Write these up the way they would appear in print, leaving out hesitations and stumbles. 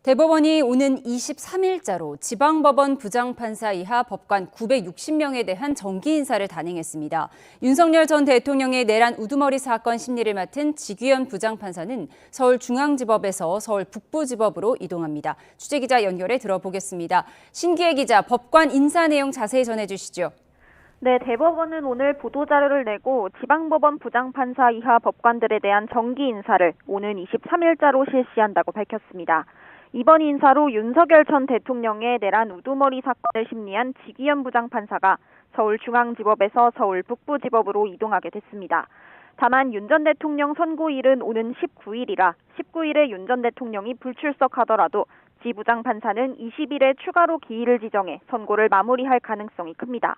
대법원이 오는 23일자로 지방법원 부장판사 이하 법관 960명에 대한 정기 인사를 단행했습니다. 윤석열 전 대통령의 내란 우두머리 사건 심리를 맡은 지규현 부장판사는 서울중앙지법에서 서울 북부지법으로 이동합니다. 취재기자 연결해 들어보겠습니다. 신기혜 기자, 법관 인사 내용 자세히 전해주시죠. 네, 대법원은 오늘 보도자료를 내고 지방법원 부장판사 이하 법관들에 대한 정기 인사를 오는 23일자로 실시한다고 밝혔습니다. 이번 인사로 윤석열 전 대통령의 내란 우두머리 사건을 심리한 지규현 부장판사가 서울중앙지법에서 서울 북부지법으로 이동하게 됐습니다. 다만 윤 전 대통령 선고일은 오는 19일이라 19일에 윤 전 대통령이 불출석하더라도 지 부장판사는 20일에 추가로 기일을 지정해 선고를 마무리할 가능성이 큽니다.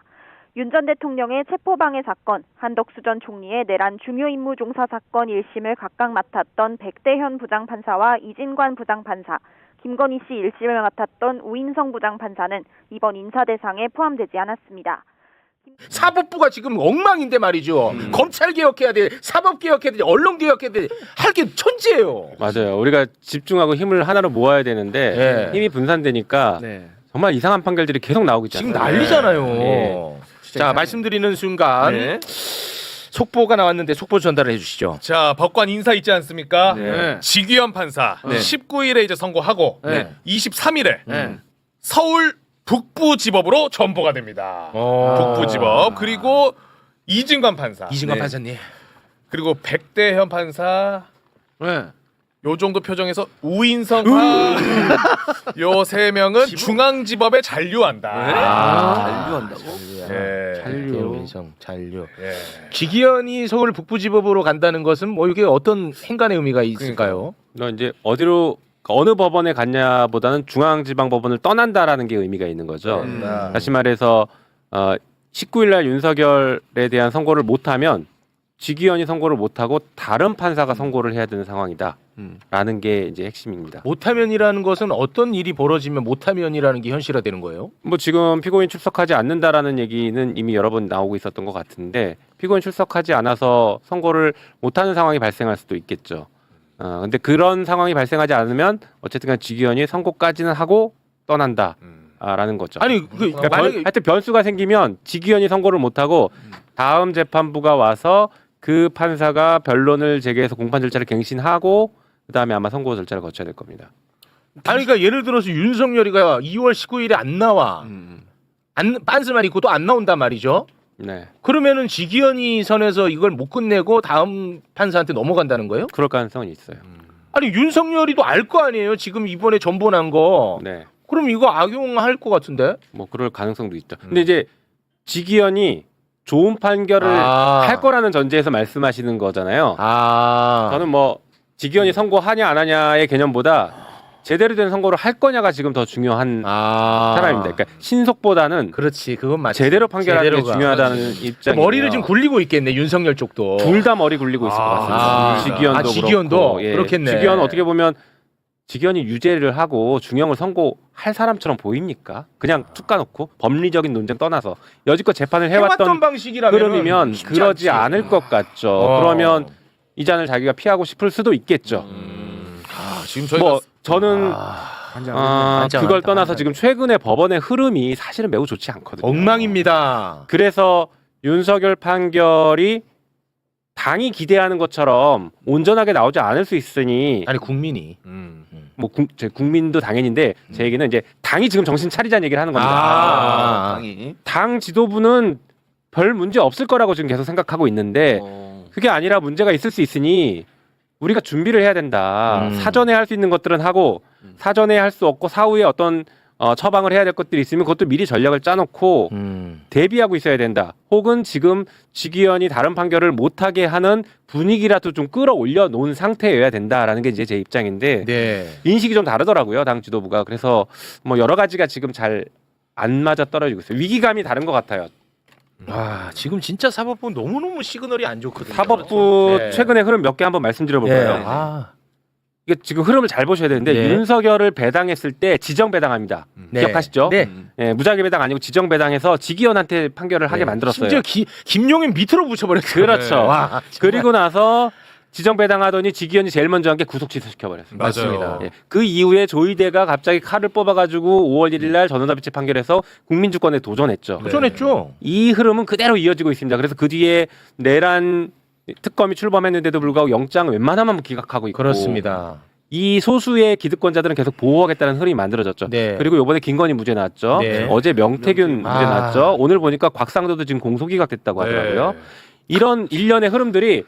윤 전 대통령의 체포방해 사건, 한덕수 전 총리의 내란 중요임무 종사 사건 1심을 각각 맡았던 백대현 부장판사와 이진관 부장판사, 김건희 씨 1심을 맡았던 우인성 부장판사는 이번 인사 대상에 포함되지 않았습니다. 사법부가 지금 엉망인데 말이죠. 검찰 개혁해야 돼, 사법 개혁해야 돼, 언론 개혁해야 돼. 할 게 천지예요. 맞아요. 우리가 집중하고 힘을 하나로 모아야 되는데 힘이 분산되니까 정말 이상한 판결들이 계속 나오고 있잖아요. 지금 난리잖아요. 자, 말씀드리는 순간 속보가 나왔는데 속보 전달을 해주시죠. 자, 법관 인사 있지 않습니까? 네. 지규현 판사 19일에 이제 선고하고 23일에 서울 북부지법으로 전보가 됩니다. 북부지법. 그리고 이진관 판사. 이진관 판사님. 그리고 백대현 판사. 요 정도 표정에서 우인성 요 세 명은 중앙지법에 잔류한다. 잔류한다고? 잔류. 잔류. 지기현이 서울 북부지법으로 간다는 것은 뭐 이게 어떤 행간의 의미가 있을까요? 너 이제 어디로 어느 법원에 갔냐보다는 중앙지방법원을 떠난다라는 게 의미가 있는 거죠. 다시 말해서 19일날 윤석열에 대한 선고를 못하면 지기현이 선고를 못하고 다른 판사가 선고를 해야 되는 상황이다. 라는 게 이제 핵심입니다. 못하면이라는 것은 어떤 일이 벌어지면 못하면이라는 게 현실화되는 거예요? 뭐 지금 피고인 출석하지 않는다라는 얘기는 이미 여러 번 나오고 있었던 것 같은데 피고인 출석하지 않아서 선고를 못하는 상황이 발생할 수도 있겠죠. 근데 그런 상황이 발생하지 않으면 어쨌든 지기현이 선고까지는 하고 떠난다. 라는 거죠. 아니, 그러니까 하여튼 변수가 생기면 지기현이 선고를 못하고 다음 재판부가 와서 그 판사가 변론을 제기해서 공판 절차를 갱신하고 그다음에 아마 선고 절차를 거쳐야 될 겁니다. 아니, 그러니까 예를 들어서 윤석열이가 2월 19일에 안 나와. 빤스만 입고 또 안 나온단 말이죠. 네. 그러면은 지기현이 선에서 이걸 못 끝내고 다음 판사한테 넘어간다는 거예요? 그럴 가능성이 있어요. 아니, 윤석열이도 알 거 아니에요. 지금 이번에 전보난 거. 네. 그럼 이거 악용할 것 같은데? 뭐 그럴 가능성도 있죠. 근데 이제 지기현이 좋은 판결을 할 거라는 전제에서 말씀하시는 거잖아요. 저는 뭐 지기현이 선고하냐 안 하냐의 개념보다 제대로 된 선고를 할 거냐가 지금 더 중요한 사람입니다. 그러니까 신속보다는 그렇지, 그건 맞지. 제대로 판결하는 게 중요하다는 입장이에요. 머리를 지금 굴리고 있겠네, 윤석열 쪽도. 둘 다 머리 굴리고 있을 것 같습니다. 지기현도 그렇고. 그렇겠네. 지기현은 어떻게 보면 지기현이 유죄를 하고 중형을 선고할 사람처럼 보입니까? 그냥 툭 까놓고 법리적인 논쟁 떠나서 여지껏 재판을 해왔던 방식이라면 흐름이면 그러지 않을 것 같죠. 그러면 이 잔을 자기가 피하고 싶을 수도 있겠죠. 지금 저희가 뭐 저는 그걸 떠나서 지금 최근의 법원의 흐름이 사실은 매우 좋지 않거든요. 엉망입니다. 그래서 윤석열 판결이 당이 기대하는 것처럼 온전하게 나오지 않을 수 있으니 아니, 국민이 뭐 국민도 당연인데 제 얘기는 이제 당이 지금 정신 차리자는 얘기를 하는 겁니다. 당 지도부는 별 문제 없을 거라고 지금 계속 생각하고 있는데 그게 아니라 문제가 있을 수 있으니 우리가 준비를 해야 된다. 사전에 할 수 있는 것들은 하고 사전에 할 수 없고 사후에 어떤 처방을 해야 될 것들이 있으면 그것도 미리 전략을 짜놓고 대비하고 있어야 된다. 혹은 지금 지기현이 다른 판결을 못하게 하는 분위기라도 좀 끌어올려 놓은 상태여야 된다라는 게 이제 제 입장인데 인식이 좀 다르더라고요. 당 지도부가. 그래서 뭐 여러 가지가 지금 잘 안 맞아 떨어지고 있어요. 위기감이 다른 것 같아요. 지금 진짜 사법부 너무너무 시그널이 안 좋거든요. 사법부 최근의 흐름 몇 개 한번 말씀드려볼까요? 이게 지금 흐름을 잘 보셔야 되는데 윤석열을 배당했을 때 지정 배당합니다. 기억하시죠? 무작위 배당 아니고 지정 배당해서 지기현한테 판결을 하게 만들었어요. 심지어 김용인 밑으로 붙여버렸어요. 그렇죠. 그리고 나서 지정 배당하더니 지기현이 제일 먼저 한 게 구속 취소시켜버렸습니다. 맞습니다. 예. 그 이후에 조희대가 갑자기 칼을 뽑아가지고 5월 1일 날 전원합의체 판결에서 국민주권에 도전했죠. 도전했죠. 이 흐름은 그대로 이어지고 있습니다. 그래서 그 뒤에 내란 특검이 출범했는데도 불구하고 영장 웬만하면 기각하고 있고 그렇습니다. 이 소수의 기득권자들은 계속 보호하겠다는 흐름이 만들어졌죠. 네. 그리고 이번에 김건희 무죄 나왔죠. 네. 어제 명태균 무죄 나왔죠. 오늘 보니까 곽상도도 지금 공소기각됐다고 하더라고요. 이런 일련의 흐름들이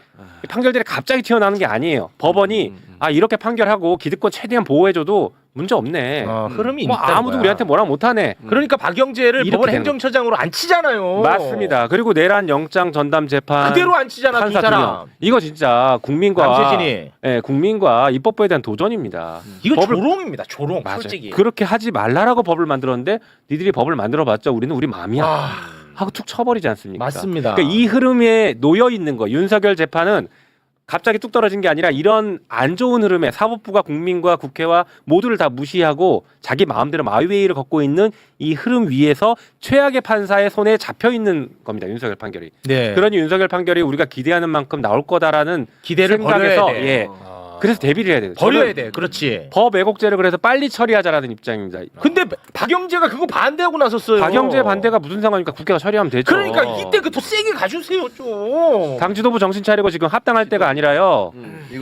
판결들이 갑자기 튀어나오는 게 아니에요. 법원이 이렇게 판결하고 기득권 최대한 보호해줘도 문제 없네. 흐름이 뭐 있다는 아무도 거야. 우리한테 뭐라 못하네. 그러니까 박영재를 이렇게 법원 되는 행정처장으로 안 치잖아요. 맞습니다. 그리고 내란 영장 전담 재판 그대로 안 치잖아 두 판사 두 사람. 명. 이거 진짜 국민과 남세진이. 국민과 입법부에 대한 도전입니다. 이거 법을- 조롱입니다. 조롱. 맞아요. 솔직히. 그렇게 하지 말라라고 법을 만들었는데 니들이 법을 만들어봤자 우리는 우리 마음이야 하고 툭 쳐버리지 않습니까? 맞습니다. 그러니까 이 흐름에 놓여 있는 거 윤석열 재판은 갑자기 뚝 떨어진 게 아니라 이런 안 좋은 흐름에 사법부가 국민과 국회와 모두를 다 무시하고 자기 마음대로 마이웨이를 걷고 있는 이 흐름 위에서 최악의 판사의 손에 잡혀 있는 겁니다. 윤석열 판결이. 네. 그러니 윤석열 판결이 우리가 기대하는 만큼 나올 거다라는 기대를 생각에서 버려야 돼. 예. 그래서 대비를 해야 돼요. 버려야 저는 돼. 그렇지. 법 왜곡죄를 그래서 빨리 처리하자라는 입장입니다. 근데 박영재가 그거 반대하고 나섰어요. 박영재 반대가 무슨 상관입니까? 국회가 처리하면 되죠. 그러니까 이때 그 더 세게 가주세요 좀. 당 지도부 정신 차리고 지금 합당할 때가 아니라요.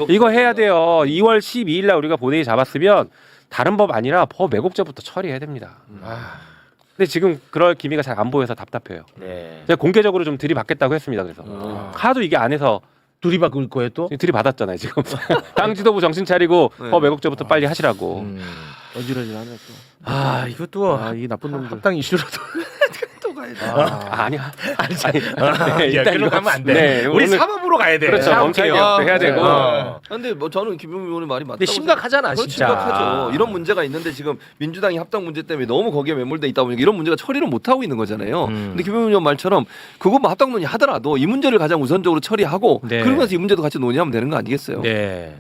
이거 해야 돼요. 2월 12일 날 우리가 본회의 잡았으면 다른 법 아니라 법 왜곡죄부터 처리해야 됩니다. 근데 지금 그럴 기미가 잘 안 보여서 답답해요. 네. 제가 공개적으로 좀 들이받겠다고 했습니다. 그래서 하도 이게 안 해서 둘이 바꿀 거예요 또? 들이받았잖아요. 지금 당 지도부 정신 차리고 법 왜곡죄부터 빨리 하시라고. 어지러지하네 또. 아 이것도 이 나쁜 놈들. 합당 이슈로도 또 가야 돼. 아니야. 네, 일단 일단 이거- 가면 안 돼. 네, 우리 오늘- 사법으로 가야 돼. 그렇죠. 검찰 개혁도 해야 되고. 근데 뭐 저는 김용민 의원의 말이 맞다고. 근데 심각하잖아, 생각- 진짜. 심각하죠. 이런 문제가 있는데 지금 민주당이 합당 문제 때문에 너무 거기에 매몰돼 있다 보니까 이런 문제가 처리를 못 하고 있는 거잖아요. 근데 김용민 의원 말처럼 그거 뭐 합당 논의 하더라도 이 문제를 가장 우선적으로 처리하고 네. 그러면서 이 문제도 같이 논의하면 되는 거 아니겠어요? 네.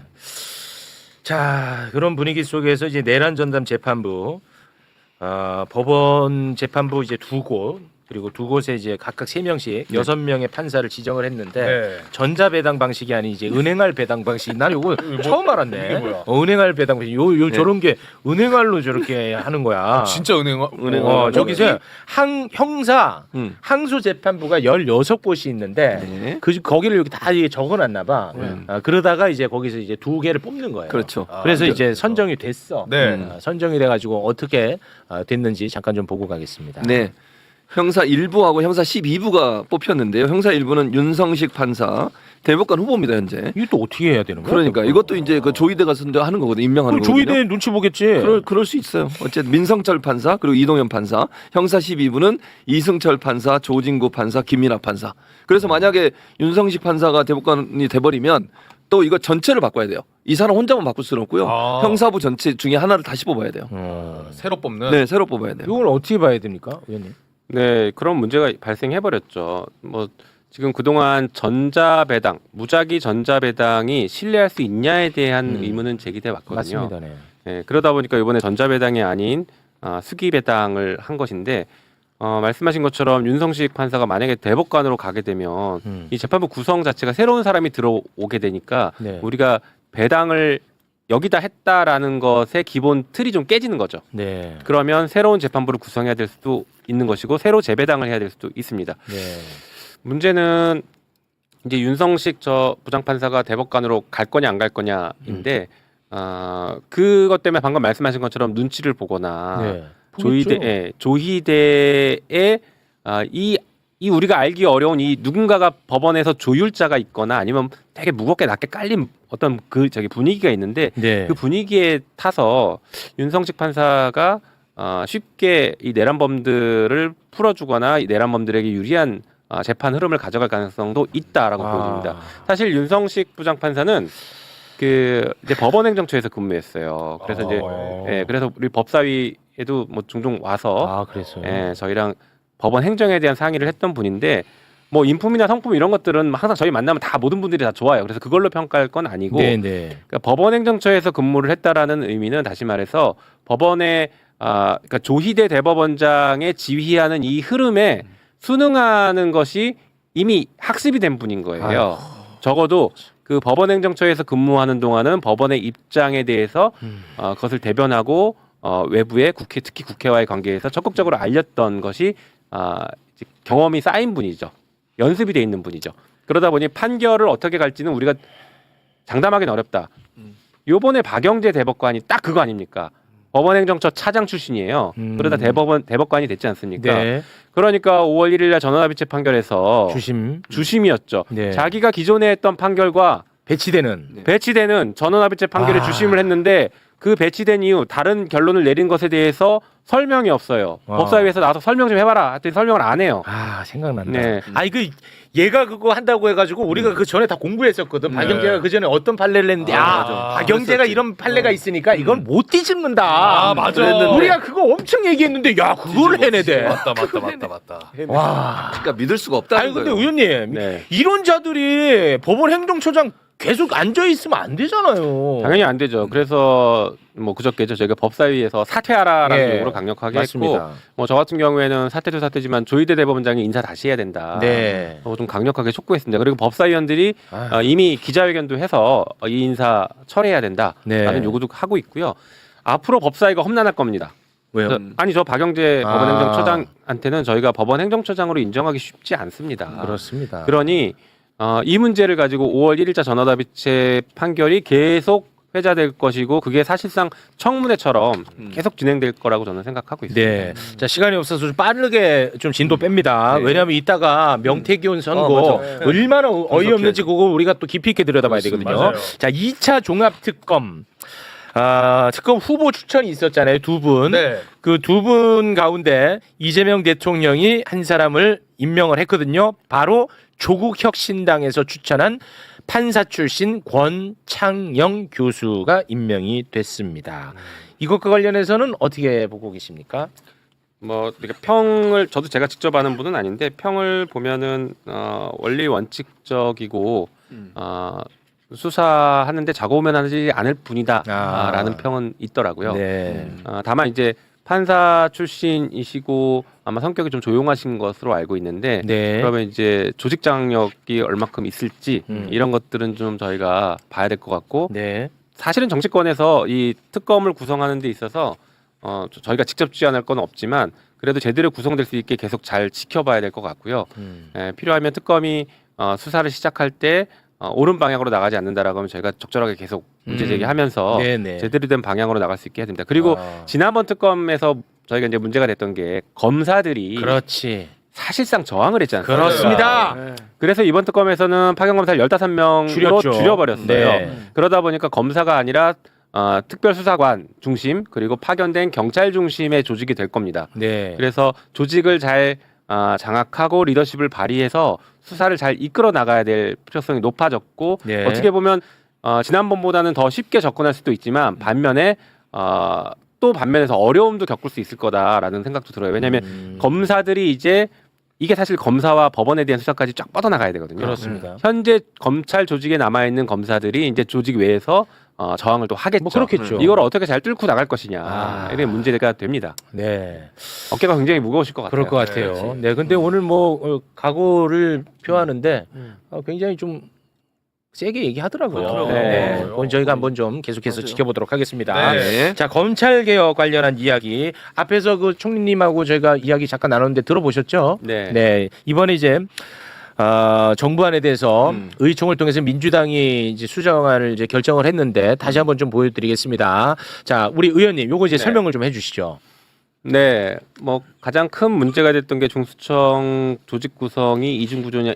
자 그런 분위기 속에서 이제 내란 전담 재판부, 법원 재판부 이제 두 곳 그리고 두 곳에 이제 각각 3명씩 6명의 판사를 지정을 했는데 전자배당 방식이 아닌 이제 은행알 배당 방식. 난 요거 처음 알았네. 은행알 배당 방식. 요 저런 게 은행알로 저렇게 하는 거야. 진짜 은행 저기서 형사 항소 재판부가 16곳이 있는데 네. 거기를 여기 다 이게 적어놨나 봐. 그러다가 이제 거기서 이제 2개를 뽑는 거예요. 그렇죠. 그래서 이제 선정이 됐어. 네. 선정이 돼가지고 어떻게 됐는지 잠깐 좀 보고 가겠습니다. 네. 형사 1부하고 형사 12부가 뽑혔는데요. 형사 1부는 윤성식 판사 대법관 후보입니다, 현재. 이거 또 어떻게 해야 되는 거야? 그러니까 이것도 이제 그 조희대가 선정하는 거거든요. 임명하는 그럼 거거든요. 조희대 눈치 보겠지. 그럴 수 있어요. 어쨌든 민성철 판사 그리고 이동현 판사, 형사 12부는 이승철 판사, 조진구 판사, 김민하 판사. 그래서 만약에 윤성식 판사가 대법관이 돼버리면 또 이거 전체를 바꿔야 돼요. 이 사람 혼자만 바꿀 수는 없고요. 형사부 전체 중에 하나를 다시 뽑아야 돼요. 새로 뽑는. 네, 새로 뽑아야 돼요. 이걸 어떻게 봐야 됩니까, 의원님? 네, 그런 문제가 발생해 버렸죠. 뭐 지금 그동안 전자배당, 무작위 전자배당이 신뢰할 수 있냐에 대한 의문은 제기돼 왔거든요. 맞습니다. 네. 네, 그러다 보니까 이번에 전자배당이 아닌 수기배당을 한 것인데 말씀하신 것처럼 윤성식 판사가 만약에 대법관으로 가게 되면 이 재판부 구성 자체가 새로운 사람이 들어오게 되니까 네. 우리가 배당을 여기다 했다라는 것의 기본 틀이 좀 깨지는 거죠. 네. 그러면 새로운 재판부를 구성해야 될 수도 있는 것이고 새로 재배당을 해야 될 수도 있습니다. 네. 문제는 이제 윤성식 부장판사가 대법관으로 갈 거냐 안 갈 거냐인데 그것 때문에 방금 말씀하신 것처럼 눈치를 보거나 네. 조희대의 이 우리가 알기 어려운 이 누군가가 법원에서 조율자가 있거나 아니면 되게 무겁게 낮게 깔린 어떤 분위기가 있는데 네. 그 분위기에 타서 윤성식 판사가 쉽게 이 내란범들을 풀어주거나 이 내란범들에게 유리한 재판 흐름을 가져갈 가능성도 있다라고 보여집니다. 사실 윤성식 부장판사는 이제 법원행정처에서 근무했어요. 그래서 그래서 우리 법사위에도 뭐 종종 와서 그랬어요. 저희랑 법원 행정에 대한 상의를 했던 분인데 뭐 인품이나 성품 이런 것들은 항상 저희 만나면 다 모든 분들이 다 좋아요. 그래서 그걸로 평가할 건 아니고 그러니까 법원 행정처에서 근무를 했다라는 의미는 다시 말해서 법원의 그러니까 조희대 대법원장의 지휘하는 이 흐름에 순응하는 것이 이미 학습이 된 분인 거예요. 적어도 그 법원행정처에서 근무하는 동안은 법원의 입장에 대해서 그것을 대변하고 외부의 국회 특히 국회와의 관계에서 적극적으로 알렸던 것이 이제 경험이 쌓인 분이죠. 연습이 돼 있는 분이죠. 그러다 보니 판결을 어떻게 갈지는 우리가 장담하기는 어렵다. 요번에 박영재 대법관이 딱 그거 아닙니까? 법원행정처 차장 출신이에요. 그러다 대법관이 됐지 않습니까? 네. 그러니까 5월 1일 날 전원합의체 판결에서 주심이었죠. 네. 자기가 기존에 했던 판결과 배치되는 전원합의체 판결에 주심을 했는데 그 배치된 이후 다른 결론을 내린 것에 대해서 설명이 없어요. 법사위에서 나와서 설명 좀 해봐라. 하더니 설명을 안 해요. 아 생각난다. 네. 아 이거 얘가 그거 한다고 해가지고 우리가 그 전에 다 공부했었거든. 박영재가 그 전에 어떤 판례를 했는데 박영재가 이런 판례가 있으니까 이건 못 뒤집는다. 아, 맞아. 우리가 그거 엄청 얘기했는데 야 그걸 해내대. 맞다. 와. 그러니까 믿을 수가 없다는 아니 근데 거예요. 의원님 네. 이런 자들이 법원 행정처장 계속 앉아 있으면 안 되잖아요. 당연히 안 되죠. 그래서 뭐 그저께죠. 저희가 법사위에서 사퇴하라라는 네. 요구를 강력하게 맞습니다. 했고, 뭐 저 같은 경우에는 사퇴도 사퇴지만 조희대 대법원장이 인사 다시 해야 된다. 네. 좀 강력하게 촉구했습니다. 그리고 법사위원들이 이미 기자회견도 해서 이 인사 철회해야 된다라는 네. 요구도 하고 있고요. 앞으로 법사위가 험난할 겁니다. 왜요? 아니 저 박영재 법원행정처장한테는 저희가 법원행정처장으로 인정하기 쉽지 않습니다. 그렇습니다. 그러니 이 문제를 가지고 5월 1일자 전원합의체 판결이 계속 회자될 것이고 그게 사실상 청문회처럼 계속 진행될 거라고 저는 생각하고 있습니다. 네. 자, 시간이 없어서 좀 빠르게 좀 진도 뺍니다. 왜냐하면 이따가 명태균 선고 맞아. 얼마나 어이없는지 그거 우리가 또 깊이 있게 들여다봐야 되거든요. 맞아요. 자, 2차 종합특검. 특검 후보 추천이 있었잖아요. 두 분. 네. 그 두 분 가운데 이재명 대통령이 한 사람을 임명을 했거든요. 바로 조국혁신당에서 추천한 판사 출신 권창영 교수가 임명이 됐습니다. 이것과 관련해서는 어떻게 보고 계십니까? 뭐 그러니까 평을 저도 제가 직접 아는 분은 아닌데 평을 보면은 원리 원칙적이고 수사하는데 작업만 하지 않을 분이다라는 평은 있더라고요. 네. 다만 이제 판사 출신이시고 아마 성격이 좀 조용하신 것으로 알고 있는데 네. 그러면 이제 조직 장력이 얼마큼 있을지 이런 것들은 좀 저희가 봐야 될 것 같고 네. 사실은 정치권에서 이 특검을 구성하는 데 있어서 저희가 직접 지원할 건 없지만 그래도 제대로 구성될 수 있게 계속 잘 지켜봐야 될 것 같고요. 필요하면 특검이 수사를 시작할 때 옳은 방향으로 나가지 않는다라고 하면 저희가 적절하게 계속 문제 제기하면서 네네. 제대로 된 방향으로 나갈 수 있게 해야 됩니다. 그리고 지난번 특검에서 저희가 이제 문제가 됐던 게 검사들이 그렇지. 사실상 저항을 했지 않습니까? 그렇습니다. 그래서 이번 특검에서는 파견 검사를 15명으로 줄였죠. 줄여버렸어요. 네. 그러다 보니까 검사가 아니라 특별수사관 중심 그리고 파견된 경찰 중심의 조직이 될 겁니다. 네. 그래서 조직을 잘 장악하고 리더십을 발휘해서 수사를 잘 이끌어 나가야 될 필요성이 높아졌고 네. 어떻게 보면 지난번보다는 더 쉽게 접근할 수도 있지만 반면에 또 반면에서 어려움도 겪을 수 있을 거다라는 생각도 들어요. 왜냐하면 검사들이 이제 이게 사실 검사와 법원에 대한 수사까지 쫙 뻗어나가야 되거든요. 그렇습니다. 현재 검찰 조직에 남아 있는 검사들이 이제 조직 외에서 저항을 또 하겠죠. 뭐 그렇겠죠. 이걸 어떻게 잘 뚫고 나갈 것이냐 이게 문제가 됩니다. 네. 어깨가 굉장히 무거우실 것 같아요. 그럴 것 같아요. 네. 근데 오늘 뭐 각오를 표하는데 굉장히 좀 세게 얘기하더라고요. 그렇더라고요. 네. 그건 저희가 한번 좀 계속해서 지켜보도록 하겠습니다. 네. 자, 검찰 개혁 관련한 이야기 앞에서 그 총리님하고 저희가 이야기 잠깐 나눴는데 들어보셨죠? 네. 네. 이번에 이제 정부안에 대해서 의총을 통해서 민주당이 이제 수정안을 이제 결정을 했는데 다시 한번 좀 보여드리겠습니다. 자, 우리 의원님, 요거 이제 네. 설명을 좀 해주시죠. 네, 뭐 가장 큰 문제가 됐던 게 중수청 조직 구성이 이중 구조냐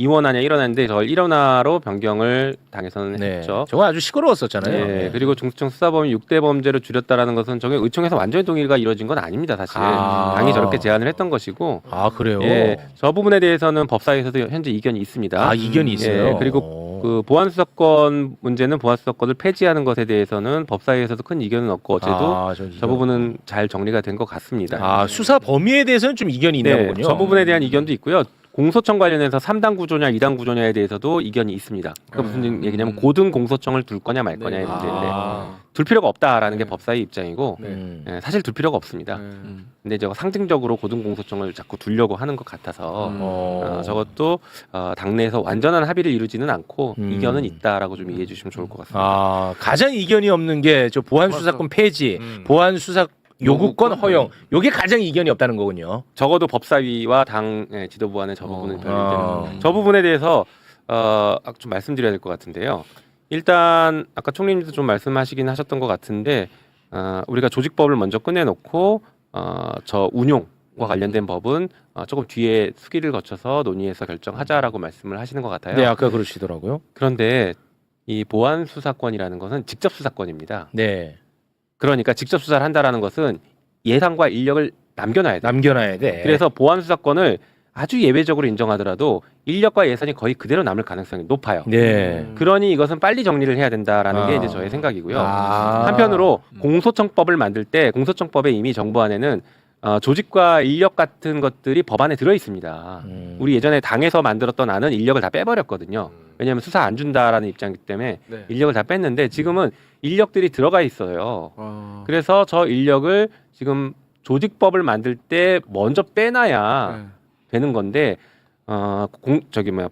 이원화냐 일원화인데 저걸 일원화로 변경을 당에서는 했죠. 저거 아주 시끄러웠었잖아요. 네, 그리고 중수청 수사범위 6대 범죄로 줄였다라는 것은 저게 의총에서 완전히 동의가 이루어진 건 아닙니다. 사실 당이 저렇게 제안을 했던 것이고. 아, 그래요? 예, 저 부분에 대해서는 법사위에서도 현재 이견이 있습니다. 아, 이견이 있어요. 예, 그리고 그 보안수사권 문제는 보안수사권을 폐지하는 것에 대해서는 법사위에서도 큰 이견은 없고 어제도 저 부분은 잘 정리가 된 것 같습니다. 수사 범위에 대해서는 좀 이견이 있나 네, 보군요. 저 부분에 대한 이견도 있고요. 공소청 관련해서 3당 구조냐 2당 구조냐에 대해서도 이견이 있습니다. 그러니까 무슨 얘기냐면 고등 공소청을 둘 거냐 말 거냐의 문제인데 둘 필요가 없다라는 게 법사위 입장이고 예, 사실 둘 필요가 없습니다. 근데 이제 상징적으로 고등 공소청을 자꾸 두려고 하는 것 같아서 저것도 당내에서 완전한 합의를 이루지는 않고 이견은 있다라고 좀 이해해 주시면 좋을 것 같습니다. 아, 가장 이견이 없는 게 저 보안 수사권 폐지, 보안 수사 요구권 허용. 요게 가장 이견이 없다는 거군요. 적어도 법사위와 당 지도부 안에 저 부분은 별개인데 저 부분에 대해서 좀 말씀드려야 될 것 같은데요. 일단 아까 총리님도 좀 말씀하시긴 하셨던 것 같은데 우리가 조직법을 먼저 꺼내놓고 저 운용과 관련된 법은 조금 뒤에 수기를 거쳐서 논의해서 결정하자라고 말씀을 하시는 것 같아요. 네, 아까 그러시더라고요. 그런데 이 보안 수사권이라는 것은 직접 수사권입니다. 네, 그러니까 직접 수사를 한다라는 것은 예산과 인력을 남겨놔야 돼요. 남겨놔야 돼. 그래서 보안 수사권을 아주 예외적으로 인정하더라도 인력과 예산이 거의 그대로 남을 가능성이 높아요. 네. 그러니 이것은 빨리 정리를 해야 된다라는 게 이제 저의 생각이고요. 아. 한편으로 공소청법을 만들 때 공소청법에 이미 정부 안에는 조직과 인력 같은 것들이 법안에 들어 있습니다. 우리 예전에 당에서 만들었던 안은 인력을 다 빼버렸거든요. 왜냐하면 수사 안 준다라는 입장이기 때문에 인력을 다 뺐는데 지금은 인력들이 들어가 있어요. 그래서 저 인력을 지금 조직법을 만들 때 먼저 빼놔야 되는 건데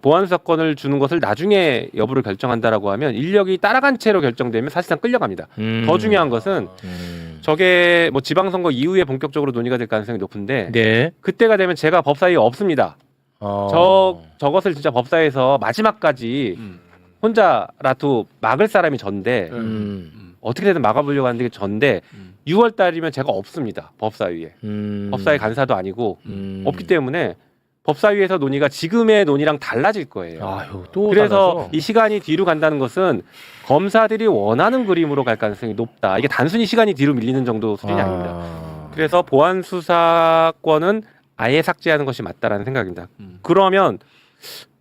보안 수사권을 주는 것을 나중에 여부를 결정한다라고 하면 인력이 따라간 채로 결정되면 사실상 끌려갑니다. 더 중요한 것은 저게 뭐 지방선거 이후에 본격적으로 논의가 될 가능성이 높은데 네. 그때가 되면 제가 법사위에 없습니다. 저것을 진짜 법사위에서 마지막까지 혼자라도 막을 사람이 전데 어떻게든 막아보려고 하는 게 전데 6월 달이면 제가 없습니다. 법사위에. 법사위 간사도 아니고 없기 때문에 법사위에서 논의가 지금의 논의랑 달라질 거예요. 아유, 또 그래서 달라져. 이 시간이 뒤로 간다는 것은 검사들이 원하는 그림으로 갈 가능성이 높다. 이게 단순히 시간이 뒤로 밀리는 정도 수준이 아닙니다. 그래서 보안 수사권은 아예 삭제하는 것이 맞다라는 생각입니다. 그러면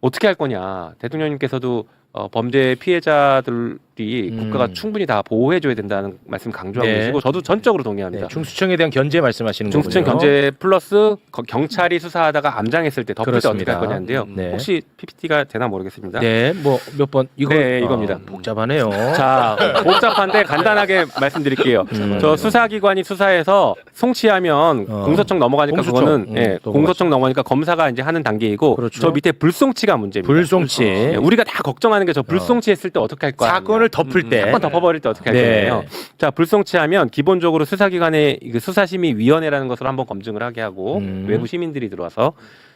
어떻게 할 거냐? 대통령님께서도 범죄 피해자들이 국가가 충분히 다 보호해줘야 된다는 말씀 강조하고 네. 계시고 저도 전적으로 동의합니다. 네, 중수청에 대한 견제 말씀하시는 거군요. 중수청 견제 플러스 경찰이 수사하다가 암장했을 때 덮을 때 어떻게 그렇습니다. 할 거냐인데요. 네. 혹시 PPT가 되나 모르겠습니다. 네, 뭐 몇 번 이거 네, 이겁니다. 복잡하네요. 자, 복잡한데 간단하게 말씀드릴게요. 저 수사기관이 수사해서 송치하면 공소청 넘어가니까 공소청. 그거는 공소청 넘어가니까 검사가 이제 하는 단계이고 그렇죠. 저 밑에 불송치가 문제입니다. 불송치. 네, 우리가 다 걱정하는 게 저 불송치했을 때 어떻게 할 거야? 사건을 덮을 때. 사건 덮어버릴 때 어떻게 할 네. 거예요? 자, 불송치하면 기본적으로 수사기관의 수사심의위원회라는 것을 한번 검증을 하게 하고 외부 시민들이 들어와서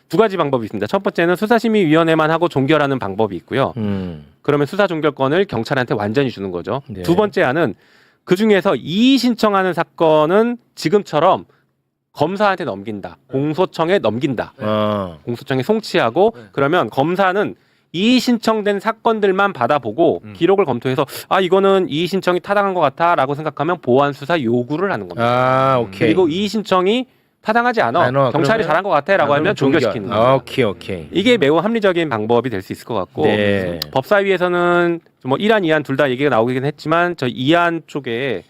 두 가지 방법이 있습니다. 첫 번째는 수사심의위원회만 하고 종결하는 방법이 있고요. 그러면 수사 종결권을 경찰한테 완전히 주는 거죠. 네. 두 번째 안은 그 중에서 이의 신청하는 사건은 지금처럼 검사한테 넘긴다. 공소청에 넘긴다. 공소청에 송치하고 그러면 검사는 이의 신청된 사건들만 받아보고 기록을 검토해서 이거는 이의 신청이 타당한 것 같아라고 생각하면 보안 수사 요구를 하는 겁니다. 아, 오케이. 그리고 이의 신청이 타당하지 않아. 경찰이 그러면? 잘한 것 같아라고 하면 종결시키는 거예요. 오케이. 이게 매우 합리적인 방법이 될 수 있을 것 같고 네. 법사위에서는 뭐 1안, 2안 둘 다 얘기가 나오긴 했지만 저 2안 쪽에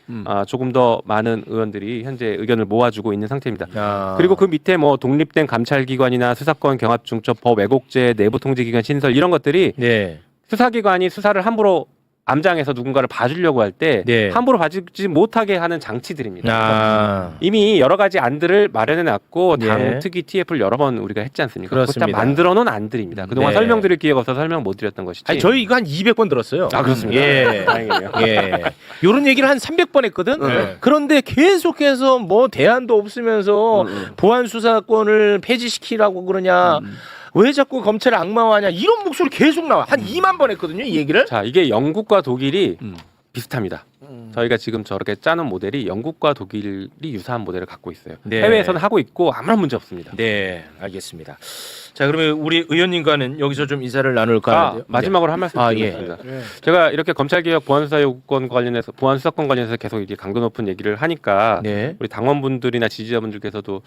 조금 더 많은 의원들이 현재 의견을 모아주고 있는 상태입니다. 그리고 그 밑에 뭐 독립된 감찰기관이나 수사권 경합중첩, 법 왜곡죄, 내부통제기관 신설 이런 것들이 네. 수사기관이 수사를 함부로 암장해서 누군가를 봐주려고 할 때 네. 함부로 봐주지 못하게 하는 장치들입니다. 아. 이미 여러 가지 안들을 마련해놨고 네. 당 특위 TF를 여러 번 우리가 했지 않습니까? 그렇습니다. 그거 다 만들어놓은 안들입니다. 그동안 네. 설명드릴 기회가 없어서 설명 못 드렸던 것이지. 아니, 저희 이거 한 200번 들었어요. 아, 그렇습니다. 예. 다행이네요. 예. 요런 얘기를 한 300번 했거든. 네. 그런데 계속해서 뭐 대안도 없으면서 보안 수사권을 폐지시키라고 그러냐. 왜 자꾸 검찰을 악마화하냐. 이런 목소리 계속 나와. 한 2만 번 했거든요, 이 얘기를. 자, 이게 영국과 독일이 비슷합니다. 저희가 지금 저렇게 짜는 모델이 영국과 독일이 유사한 모델을 갖고 있어요. 네. 해외에서는 하고 있고 아무런 문제 없습니다. 네, 알겠습니다. 자, 그러면 우리 의원님과는 여기서 좀 인사를 나눌까 하는데요. 마지막으로 한 말씀 드리겠습니다. 제가 이렇게 검찰개혁 보안수사요구권 관련해서 보안수사권 관련해서 계속 이게 강도 높은 얘기를 하니까 네. 우리 당원분들이나 지지자분들께서도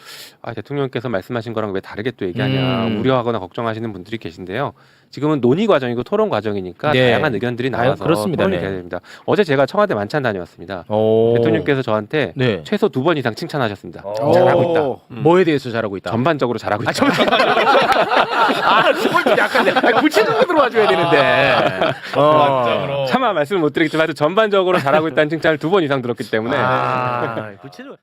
대통령께서 말씀하신 거랑 왜 다르게 또 얘기하냐 우려하거나 걱정하시는 분들이 계신데요. 지금은 논의 과정이고 토론 과정이니까 네. 다양한 의견들이 나와서 그렇습니다. 토론이 네. 돼야 됩니다. 어제 제가 청와대 만찬 다녀왔습니다. 대통령께서 저한테 네. 최소 2번 이상 칭찬하셨습니다. 오. 잘하고 있다. 뭐에 대해서 잘하고 있다. 전반적으로 잘하고 있다. 그걸 좀 약간 구체적으로 들어와 줘야 되는데. 전반적으로. 차마 말씀을 못 드리겠지만 하여튼 전반적으로 잘하고 있다는 칭찬을 2번 이상 들었기 때문에 구체적.